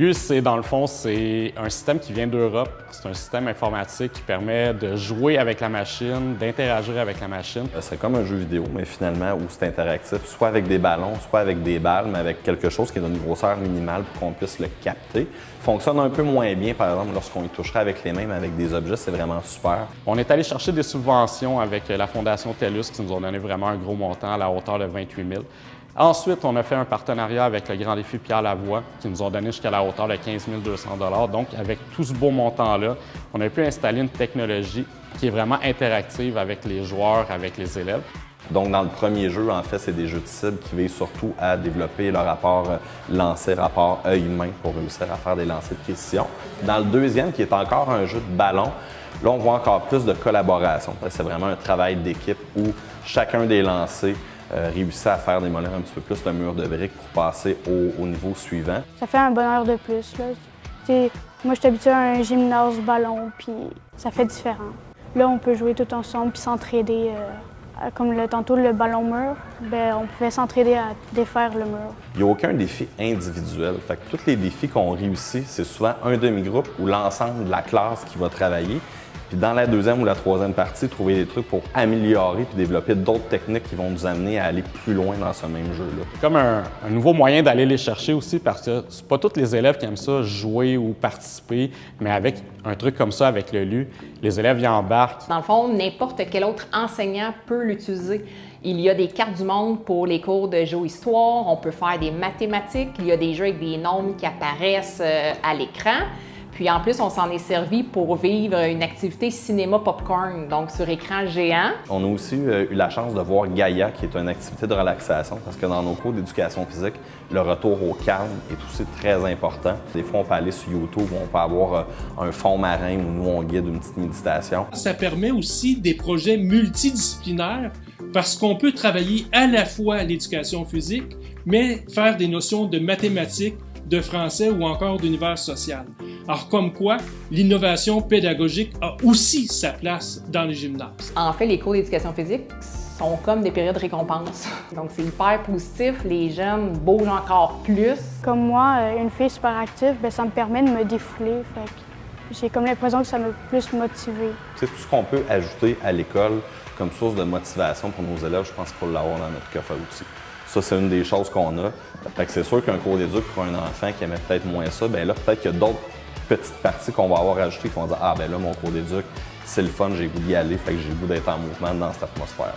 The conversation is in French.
LU, dans le fond, c'est un système qui vient d'Europe. C'est un système informatique qui permet de jouer avec la machine, d'interagir avec la machine. C'est comme un jeu vidéo, mais finalement, où c'est interactif, soit avec des ballons, soit avec des balles, mais avec quelque chose qui est d'une grosseur minimale pour qu'on puisse le capter. Fonctionne un peu moins bien, par exemple, lorsqu'on y toucherait avec les mains, mais avec des objets, c'est vraiment super. On est allé chercher des subventions avec la Fondation TELUS qui nous ont donné vraiment un gros montant à la hauteur de 28 000. Ensuite, on a fait un partenariat avec le Grand Défi Pierre Lavoie qui nous ont donné jusqu'à la hauteur de 15 200 $. Donc, avec tout ce beau montant-là, on a pu installer une technologie qui est vraiment interactive avec les joueurs, avec les élèves. Donc, dans le premier jeu, en fait, c'est des jeux de cible qui visent surtout à développer le rapport lancer-rapport œil-main pour réussir à faire des lancers de précision. Dans le deuxième, qui est encore un jeu de ballon, là, on voit encore plus de collaboration. C'est vraiment un travail d'équipe où chacun des lancers réussit à faire démolir un petit peu plus le mur de briques pour passer au niveau suivant. Ça fait un bonheur de plus, là. Moi, je suis habituée à un gymnase ballon, puis ça fait différent. Là, on peut jouer tout ensemble puis s'entraider. Comme tantôt le ballon mur, on pouvait s'entraider à défaire le mur. Il n'y a aucun défi individuel. Fait que tous les défis qu'on réussit, c'est souvent un demi-groupe ou l'ensemble de la classe qui va travailler. Puis dans la deuxième ou la troisième partie, trouver des trucs pour améliorer puis développer d'autres techniques qui vont nous amener à aller plus loin dans ce même jeu-là. Comme un nouveau moyen d'aller les chercher aussi, parce que c'est pas tous les élèves qui aiment ça, jouer ou participer, mais avec un truc comme ça, avec le LU, les élèves y embarquent. Dans le fond, n'importe quel autre enseignant peut l'utiliser. Il y a des cartes du monde pour les cours de géohistoire, on peut faire des mathématiques, il y a des jeux avec des nombres qui apparaissent à l'écran. Puis en plus, on s'en est servi pour vivre une activité cinéma popcorn, donc sur écran géant. On a aussi eu la chance de voir Gaia, qui est une activité de relaxation, parce que dans nos cours d'éducation physique, le retour au calme est aussi très important. Des fois, on peut aller sur YouTube, on peut avoir un fond marin où nous, on guide une petite méditation. Ça permet aussi des projets multidisciplinaires parce qu'on peut travailler à la fois l'éducation physique, mais faire des notions de mathématiques, de français ou encore d'univers social. Alors comme quoi, l'innovation pédagogique a aussi sa place dans les gymnases. En fait, les cours d'éducation physique sont comme des périodes récompenses. Donc c'est hyper positif, les jeunes bougent encore plus. Comme moi, une fille super active, ça me permet de me défouler. J'ai comme l'impression que ça m'a plus motivée. C'est tout ce qu'on peut ajouter à l'école comme source de motivation pour nos élèves, je pense qu'il faut l'avoir dans notre coffre à outils. Ça, c'est une des choses qu'on a. Fait que c'est sûr qu'un cours d'éduc pour un enfant qui aimait peut-être moins ça, là, peut-être qu'il y a d'autres petites parties qu'on va avoir ajoutées qui vont dire « Ah, ben là, mon cours d'éduc, c'est le fun, j'ai le goût d'y aller, fait que j'ai le goût d'être en mouvement dans cette atmosphère-là. »